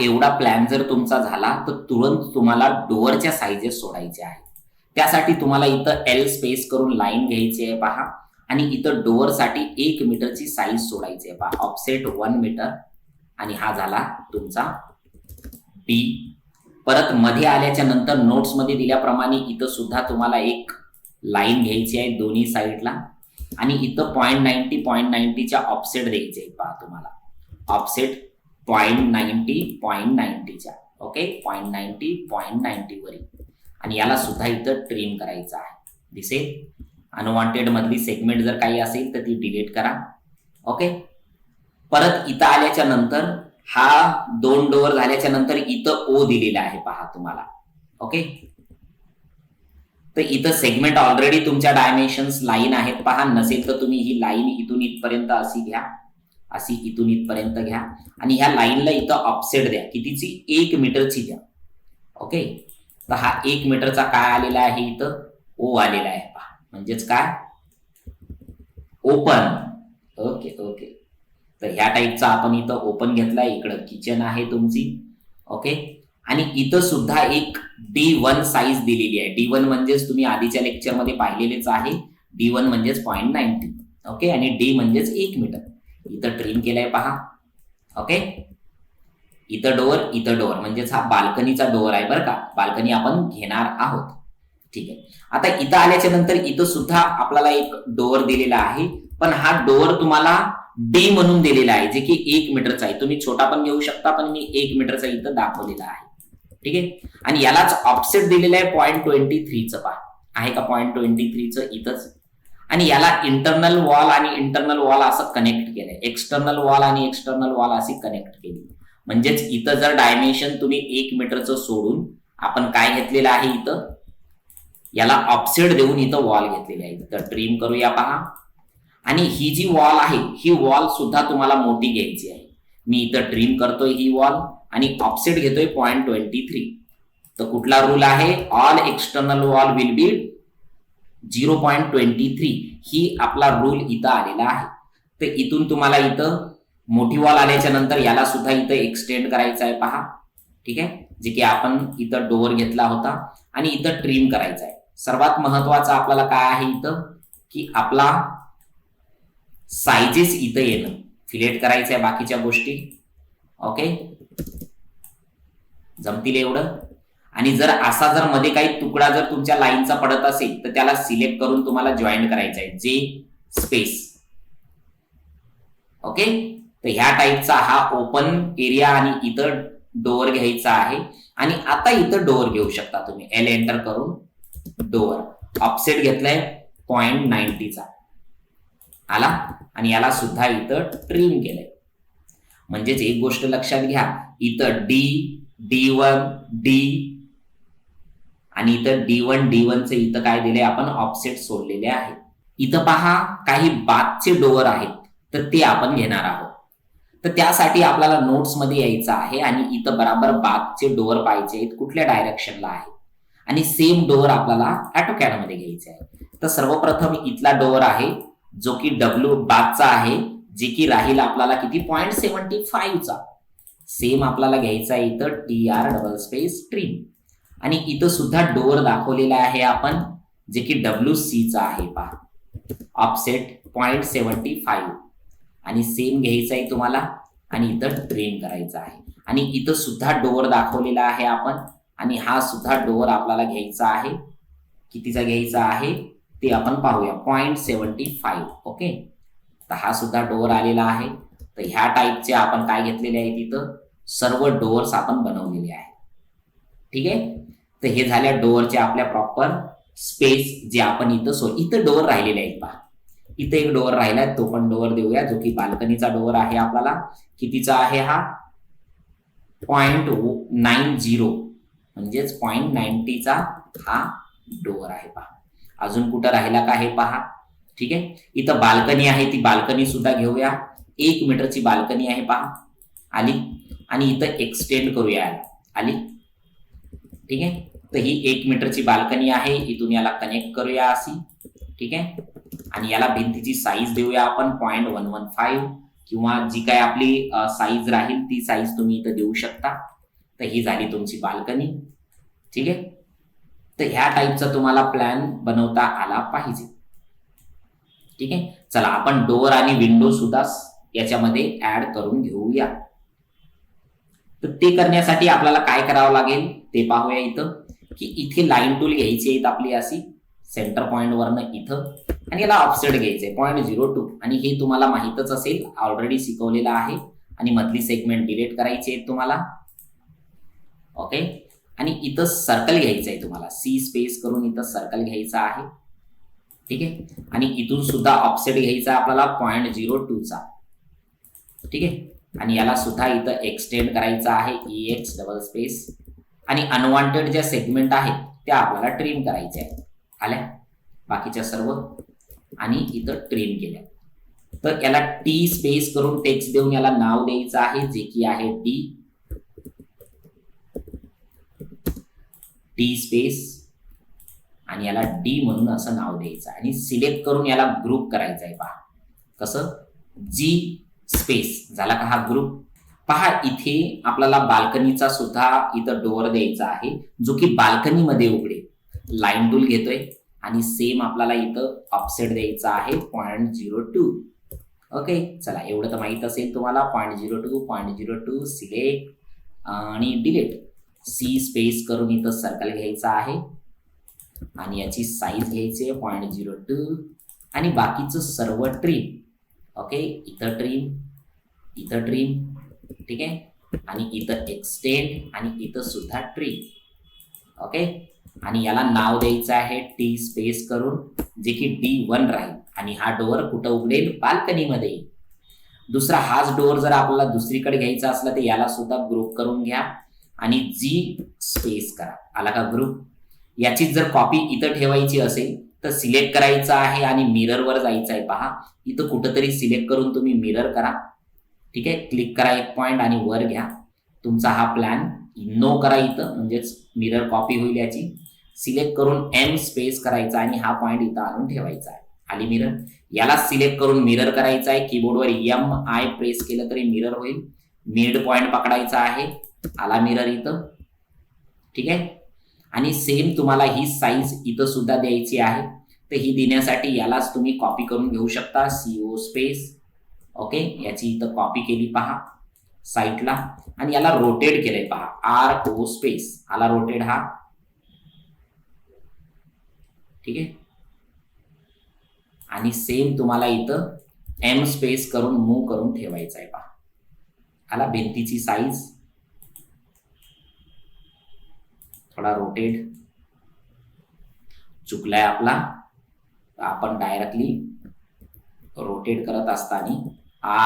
एवढा प्लॅन जर तुमचा झाला तर तुरंत तुम्हाला डोअरच्या साइजेस सोडायचे आहेत. त्यासाठी तुम्हाला इथं एल स्पेस करून लाईन घ्यायची आहे पहा, आणि इथं डोअरसाठी 1 मीटरची साईज सोडायची आहे पहा. ऑफसेट 1 मीटर आणि हा झाला तुमचा डी. परत मध्ये आल्याच्या नंतर नोट्स मध्ये दिल्याप्रमाणे इथं सुद्धा तुम्हाला एक लाईन घ्यायची आहे दोन्ही साईडला, आणि इथं 0.90च्या ऑफसेट द्यायचे आहे पहा तुम्हाला. ऑफसेट 0.90च्या ओके, 0.90 वरील, आणि याला सुद्धा इथं ट्रिम करायचं आहे. दिसेल अनवॉन्टेड मधली सेगमेंट जर काही असेल तर ती डिलीट करा. ओके. परत इथं आल्याच्या नंतर हा 2 डोअर झाल्याच्या नंतर इथं ओ दिलेला आहे पहा तुम्हाला. ओके. तर इथं सेगमेंट ऑलरेडी तुमच्या डायमेन्शन्स लाईन आहेत पहा. नसेल तर तुम्ही ही लाईन इथून इथपर्यंत अशी घ्या, अशी इथून इथपर्यंत घ्या, आणि ह्या लाईनला इथं ऑफसेट द्या. कितीची? 1 मीटरची द्या. ओके. तर हा 1 मीटरचा काय आलेला आहे इथं? ओ आलेला आहे पहा. म्हणजेच काय? ओपन. Okay okay. तर ह्या टाईपचा आपण इथं ओपन घेतलाय. इकडं किचन आहे तुमची. ओके. आणि इथं सुद्धा एक D1 साईज दिलेली आहे. D1 म्हणजेच तुम्ही आधीच्या लेक्चरमध्ये पाहिलेलेच आहे. D1 म्हणजेच 0.90. ओके. आणि D म्हणजेच 1 मीटर. इथं ट्रिम केलंय पहा. ओके. इथं डोअर म्हणजेच हा बाल्कनीचा डोअर आहे बरं का. बाल्कनी आपण घेणार आहोत. ठीक आहे. आता इथं आल्याच्या नंतर इथं सुद्धा आपल्याला एक डोअर दिलेला आहे, पण हा डोअर तुम्हाला डी म्हणून दिलेला आहे, जे की 1 मीटरचा आहे. तुम्ही छोटा पण घेऊ शकता, पण मी 1 मीटरचा इथं दाखवलेला आहे. ठीक आहे. आणि यालाच ऑफसेट दिलेला आहे 0.23चं पहा. आहे का 0.23चं इथंच. आणि याला इंटरनल वॉल आणि इंटरनल वॉल असं कनेक्ट केलंय. एक्सटर्नल वॉल आणि एक्सटर्नल वॉल अशी कनेक्ट केली. म्हणजेच इथं जर डायमेन्शन तुम्ही 1 मीटरचं सोडून आपण काय घेतलेलं आहे इथं, याला ऑफसेट देऊन इथं वॉल घेतलेली आहे. तर ट्रिम करूया पहा. आणि ही जी वॉल आहे ही वॉल सुद्धा तुम्हाला मोठी घ्यायची आहे. मी इथं ट्रिम करतोय ही वॉल आणि ऑफसेट घेतोय 0.23. तर कुठला रूल आहे? All external wall will be 0.23. ही आपला रूल इथं आलेला आहे. तर इथून तुम्हाला इथं मोठी वॉल आल्याच्या नंतर याला सुद्धा इथं एक्सटेंड करायचं आहे पहा. ठीक आहे. जे की आपण इथं डोअर घेतला होता आणि इथं ट्रिम करायचं आहे. सर्वात महत्वाचं आपल्याला काय आहे इथं, की आपला साइजेस इथं येणं, फिलेट करायचं आहे बाकीच्या गोष्टी. ओके. जमतील एवढं. आणि जर असा जर मध्ये काही तुकडा जर तुमच्या लाईनचा पडत असेल तर त्याला सिलेक्ट करून तुम्हाला जॉईन करायचं आहे. जे स्पेस. ओके. तर ह्या टाईपचा हा ओपन एरिया आणि इथं डोअर घ्यायचा आहे. आणि आता इथं डोअर घेऊ शकता तुम्ही. एल एंटर करून डोअर. ऑफसेट घेतलाय 0.90चा आला, आणि याला सुद्धा इथं ट्रिम केलंय. म्हणजेच एक गोष्ट लक्षात घ्या, इथं D1 D आणि इथं D1चे इथं काय दिले आपण ऑफसेट सोडलेले आहे. इथं पहा काही बाथचे डोअर आहेत, तर ते आपण घेणार आहोत. तर त्यासाठी आपल्याला नोट्स मध्ये यायचं आहे आणि इथं बराबर बाथचे डोअर पाहिजे आहेत. कुठल्या डायरेक्शनला आहे, आणि सेम डोअर आपल्याला ऑटोकॅड मध्ये घ्यायचे आहे. तर सर्वप्रथम इथला डोअर आहे जो की W बाथचा आहे, जे की राहील आपल्याला किती 0.75चा. सेम आपल्याला घ्यायचा आहे इथं TR डबल स्पेस ट्रिम. आणि इथं सुद्धा डोअर दाखवलेला आहे आपण, जे की WCचा आहे पहा. ऑफसेट 0.75 आणि सेम घ्यायचा आहे तुम्हाला आणि इथं ट्रिम करायचा आहे. आणि इथं सुद्धा डोअर दाखवलेला आहे आपण, आणि हा सुद्धा डोअर आपल्याला घ्यायचा आहे. कितीचा घ्यायचा आहे ते आपण पाहूया. 0.75. ओके. तर हा सुद्धा डोअर आलेला आहे. तर ह्या टाईपचे आपण काय घेतलेले आहे, तिथं सर्व डोअर्स आपण बनवलेले आहेत. ठीक आहे. तर हे झाल्या डोअरच्या आपल्या प्रॉपर स्पेस जे आपण इथं डोअर राहिलेले आहेत पहा. इथं एक डोअर राहिला, तो पण डोअर देऊया, जो की बाल्कनीचा डोअर आहे आपल्याला. कितीचा आहे हा? 0.90 म्हणजेच 0.90चा हा डोअर आहे पहा. अजून कुठं राहिला का हे पहा. ठीक आहे. इथं बाल्कनी आहे, ती बाल्कनी सुद्धा घेऊया. 1 मीटरची बाल्कनी आहे पहा. आली. आणि इथं एक्सटेंड करूया. आली. ठीक आहे. तर ही 1 मीटरची बाल्कनी आहे. इथून याला कनेक्ट करूया अशी. ठीक आहे. आणि याला भिंतीची साईज देऊया आपण 0.115. किंवा जी काय आपली साईज राहील ती साईज तुम्ही इथं देऊ शकता. तर ही झाली तुमची बाल्कनी. ठीक आहे. तर ह्या टाईपचा तुम्हाला प्लॅन बनवता आला पाहिजे. ठीक आहे. चला आपण डोअर आणि विंडो सुद्धा याच्यामध्ये ऍड करून घेऊया. तर ते करण्यासाठी आपल्याला काय करावं लागेल ते पाहूया. इथं की इथे लाईन टूल घ्यायची आहे आपली अशी सेंटर पॉइंट वरनं इथं, आणि याला ऑफसेट घ्यायचंय 0.02, आणि हे तुम्हाला माहितच असेल, ऑलरेडी शिकवलेलं आहे. आणि मधली सेगमेंट डिलीट करायची आहे तुम्हाला. ओके. आणि इथं सर्कल घ्यायचं आहे तुम्हाला, सी स्पेस करून इथं सर्कल घ्यायचा आहे. ठीक आहे. आणि इथून सुद्धा ऑफसेट घ्यायचा आपल्याला 0.02चा. ठीक आहे. आणि याला सुद्धा इथं एक्सटेंड करायचा आहे EX डबल स्पेस. आणि अनवॉन्टेड ज्या सेगमेंट आहेत त्या आपल्याला ट्रिम करायच्या आहेत. आल्या बाकीच्या सर्व, आणि इथं ट्रिम केल्या. तर याला टी स्पेस करून टेक्स्ट देऊन याला नाव द्यायचं आहे, जे की आहे टी स्पेस, आणि याला डी म्हणून असं नाव द्यायचं. आणि सिलेक्ट करून याला ग्रुप करायचं आहे. पहा कसं, जी स्पेस झाला का हा ग्रुप. पहा इथे आपल्याला बाल्कनीचा सुद्धा इथं डोअर द्यायचा आहे, जो की बाल्कनीमध्ये उघडेल. लाईन टूल घेतोय आणि सेम आपल्याला इथं ऑफसेट द्यायचा आहे 0.02. ओके. चला एवढं तर माहित असेल तुम्हाला. 0.02 सिलेक्ट आणि डिलीट. सी स्पेस करून इथं सर्कल घ्यायचा आहे, आणि याची साईज घ्यायची आहे 0.02, आणि बाकीचं सर्व ट्रिम. ओके. इथं ट्रिम, इथं ट्रिम. ठीक आहे. आणि इथं एक्सटेंड, आणि इथं सुद्धा ट्रिम. ओके. आणि याला नाव द्यायचं आहे टी स्पेस करून, जे की D1 राहील. आणि हा डोअर कुठं उघडेल, बाल्कनीमध्ये. दुसरा हाच डोअर जर आपल्याला दुसरीकडे घ्यायचा असला तर याला सुद्धा ग्रुप करून घ्या, आणि जी स्पेस करा. आला का ग्रुप. याची जर कॉपी इथं ठेवायची असेल तर सिलेक्ट करायचं आहे आणि मिररवर जायचं आहे. पहा इथं कुठंतरी सिलेक्ट करून तुम्ही मिरर करा. ठीक आहे. क्लिक करा एक पॉइंट आणि वर घ्या. तुमचा हा प्लॅन नो करा इथं, म्हणजेच मिरर कॉपी होईल याची. सिलेक्ट करून M स्पेस करायचा आणि हा पॉइंट इथं आणून ठेवायचा आहे. आली मिरर. याला सिलेक्ट करून मिरर करायचा आहे. कीबोर्डवर MI प्रेस केलं तरी मिरर होईल. मिड पॉइंट पकडायचा आहे. आला मिरर इथं. ठीक आहे. आणि सेम तुम्हाला ही साईज इथं सुद्धा द्यायची आहे. तर ही देण्यासाठी यालाच तुम्ही कॉपी करून घेऊ शकता. CO space. ओके. याची इथं कॉपी केली पहा साईडला, आणि याला रोटेट केलंय पहा RO स्पेस. आला रोटेट हा. ठीक आहे. आणि सेम तुम्हाला इथं M स्पेस करून मूव्ह करून ठेवायचं आहे. पहा आला. भिंतीची साईज थोडा रोटेट चुकलाय आपला. आपण डायरेक्टली रोटेट करत असताना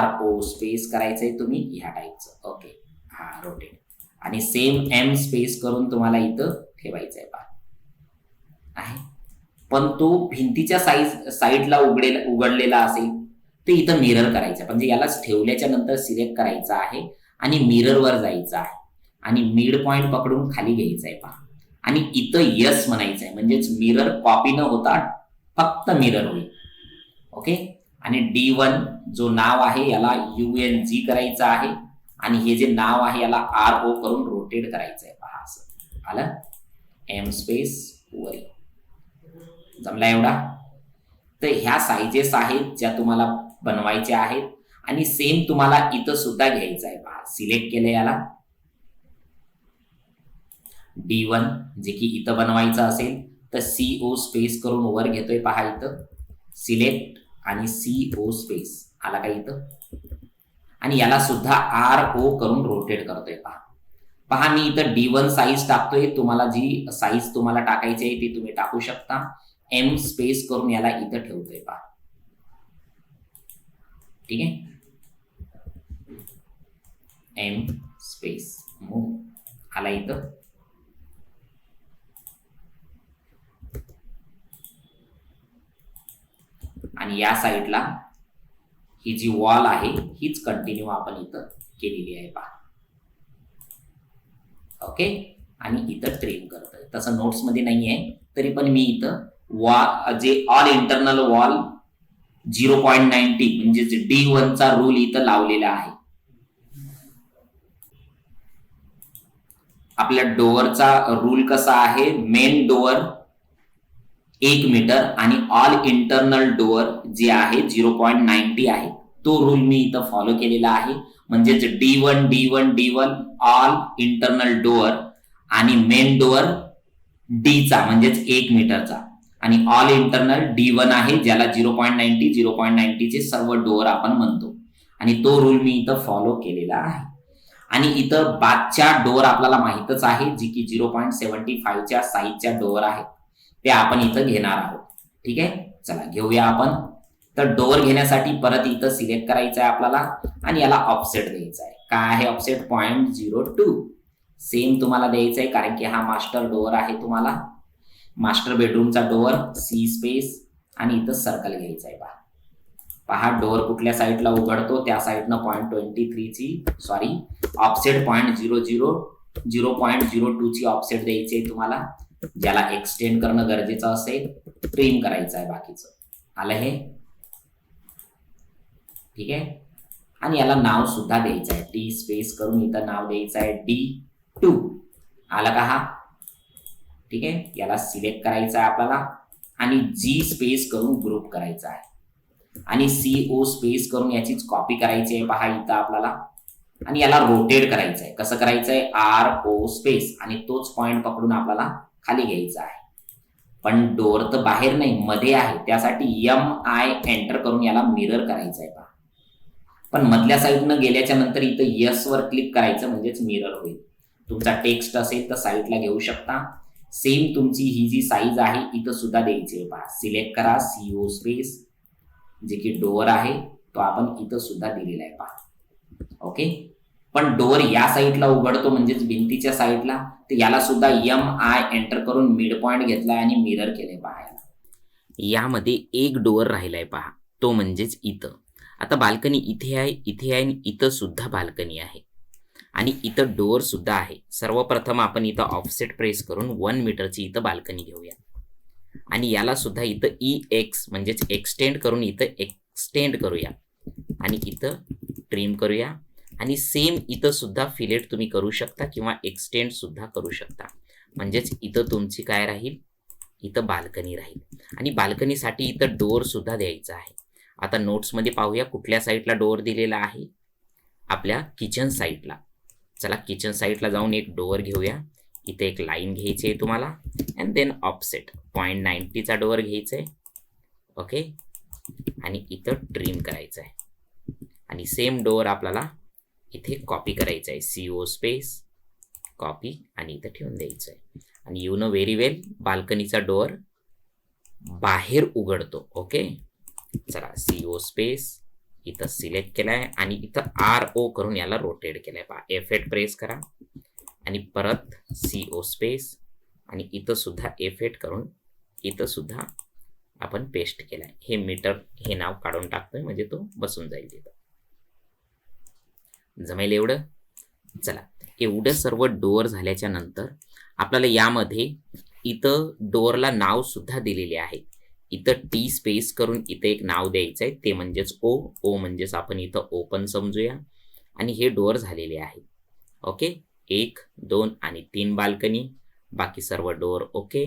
RO स्पेस करायचंय तुम्ही ह्या टाईपचं. ओके. हा रोटेट. आणि सेम M स्पेस करून तुम्हाला इथं ठेवायचंय. पहा आहे. पण तो भिंतीच्या साईडला उघडलेला असेल तर इथं मिरर करायचं. म्हणजे यालाच ठेवल्याच्या नंतर सिलेक्ट करायचं आहे आणि मिररवर जायचं आहे, आणि मिड पॉइंट पकडून खाली घ्यायचं आहे. पहा आणि इथं यस म्हणायचं आहे, म्हणजेच मिरर कॉपी न होता फक्त मिरर होईल. ओके. आणि D1 जो नाव आहे याला UNG करायचं आहे, आणि हे जे नाव आहे याला RO करून रोटेट करायचं आहे. पहा असं आलं. M स्पेस वरी. जमला एवढा. तर ह्या साइजेस आहेत ज्या तुम्हाला बनवायच्या आहेत, आणि सेम तुम्हाला इथं सुद्धा घ्यायचं आहे. पहा सिलेक्ट केलं याला D1, जे की इथं बनवायचं असेल तर CO स्पेस करून वर घेतोय. पहा इथं सिलेक्ट आणि CO स्पेस. आला का इथं. आणि याला सुद्धा RO करून रोटेट करतोय. पहा मी इथं D1 साईज टाकतोय. तुम्हाला जी साईज तुम्हाला टाकायची आहे ती तुम्ही टाकू शकता. M स्पेस करून याला इथं ठेवतोय. पहा ठीक आहे. M स्पेस मूव्ह आला इथं. आणि या साईडला ही जी वॉल आहे हीच कंटिन्यू आपण इथं केलेली आहे. पहा ओके. आणि इथं ट्रिम करतोय. तसं नोट्स मध्ये नाही आहे, तरी पण मी इथं जे ऑल इंटरनल वॉल 0.90 म्हणजेच D1 चा रूल इथं लावलेला आहे. आपल्या डोअरचा रूल कसा आहे, मेन डोअर 1 मीटर आणि ऑल इंटरनल डोअर जे आहे 0.90 आहे. तो रूल मी इथं फॉलो केलेला आहे. म्हणजेच D1 ऑल इंटरनल डोअर आणि मेन डोअर डी चा म्हणजेच 1 मीटरचा आणि ऑल इंटरनल D1 आहे ज्याला 0.90 चे सर्व डोअर आपण म्हणतो आणि तो रूल मी इथं फॉलो केलेला आहे. आणि इथं बादच्या डोअर आपल्याला माहितच आहे जी की 0.75 च्या साईजच्या डोअर आहेत ते आपण इथं घेणार आहोत. ठीक आहे, चला घेऊया आपण. तर डोअर घेण्यासाठी परत इथं सिलेक्ट करायचं आहे आपल्याला आणि याला ऑफसेट द्यायचा आहे. काय आहे ऑफसेट, 0.02. सेम तुम्हाला द्यायचं आहे कारण की हा मास्टर डोअर आहे. तुम्हाला मास्टर बेडरूमचा डोअर सी स्पेस आणि इथं सर्कल घ्यायचं आहे. पहा डोअर कुठल्या साईडला उघडतो त्या साईडनं 0.23 ची ऑफसेट 0.02 ची ऑफसेट द्यायची आहे तुम्हाला, ज्याला एक्सटेंड करणं गरजेचं असेल, ट्रिम करायचं आहे बाकीचं. आलं हे, ठीक आहे. आणि याला नाव सुद्धा द्यायचं आहे, टी स्पेस करून इथं नाव द्यायचं आहे D2. आलं का हा, ठीक आहे. याला सिलेक्ट करायचं आहे आपल्याला आणि G स्पेस करून ग्रुप करायचा आहे आणि CO स्पेस करून याचीच कॉपी करायची आहे. पहा इथं आपल्याला आणि याला रोटेट करायचं आहे. कसं करायचं आहे, RO स्पेस आणि तोच पॉइंट पकडून आपल्याला खाली घ्यायचा आहे. पण डोअर तर बाहेर नाही, मध्ये आहे, त्यासाठी MI एंटर करून याला मिरर करायचं आहे. पहा पण मधल्या साईडनं गेल्याच्या नंतर इथं यस वर क्लिक करायचं म्हणजेच मिरर होईल. तुमचा टेक्स्ट असेल तर साईडला घेऊ शकता. सेम तुमची ही जी साईज आहे इथं सुद्धा द्यायची आहे. पहा सिलेक्ट करा CO स्पेस, जे की डोअर आहे तो आपण इथं सुद्धा दिलेला आहे. पहा ओके. पण डोअर या साईडला उघडतो म्हणजेच भिंतीच्या साईडला, तर याला सुद्धा MI एंटर करून मिड पॉइंट घेतलाय आणि मिरर केलंय. पहा यामध्ये एक डोअर राहिलाय. पहा तो म्हणजेच इथं. आता बाल्कनी इथे आहे, इथे आहे आणि इथं सुद्धा बाल्कनी आहे आणि इथं डोअर सुद्धा आहे. सर्वप्रथम आपण इथं ऑफसेट प्रेस करून 1 मीटरची इथं बाल्कनी घेऊया आणि याला सुद्धा इथं EX म्हणजेच एक्सटेंड करून इथं एक्सटेंड करूया आणि इथं ट्रिम करूया आणि सेम इथं सुद्धा फिलेट तुम्ही करू शकता किंवा एक्सटेंड सुद्धा करू शकता. म्हणजेच इथं तुमची काय राहील, इथं बाल्कनी राहील आणि बाल्कनीसाठी इथं डोअर सुद्धा द्यायचा आहे. आता नोट्समध्ये पाहूया कुठल्या साईडला डोअर दिलेला आहे, आपल्या किचन साईडला. चला किचन साईडला जाऊन एक डोअर घेऊया. इथे एक लाईन घ्यायची आहे तुम्हाला अँड देन ऑफसेट 0.90 चा डोअर घ्यायचा आहे. ओके आणि इथं ट्रिम करायचं आहे आणि सेम डोअर आपल्याला इथे कॉपी करायचं आहे. CO स्पेस कॉपी आणि इथं ठेवून द्यायचं आहे. आणि यू नो व्हेरी वेल बाल्कनीचा डोअर बाहेर उघडतो. ओके चला CO स्पेस इथं सिलेक्ट केलाय आणि इथं RO करून याला रोटेट केलाय. पहा F8 प्रेस करा आणि परत CO स्पेस आणि इथं सुद्धा F8 करून इथं सुद्धा आपण पेस्ट केलाय. हे मीटर हे नाव काढून टाकतोय म्हणजे तो बसून जाईल तिथं. जमेल एवढं. चला एवढं सर्व डोअर झाल्याच्या नंतर आपल्याला यामध्ये इथं डोअरला नाव सुद्धा दिलेले आहे. इथं T स्पेस करून इथं एक नाव द्यायचं आहे, ते म्हणजेच O म्हणजेच आपण इथं ओपन समजूया आणि हे डोअर झालेले आहे. ओके 1, 2 आणि 3 बाल्कनी, बाकी सर्व डोअर ओके.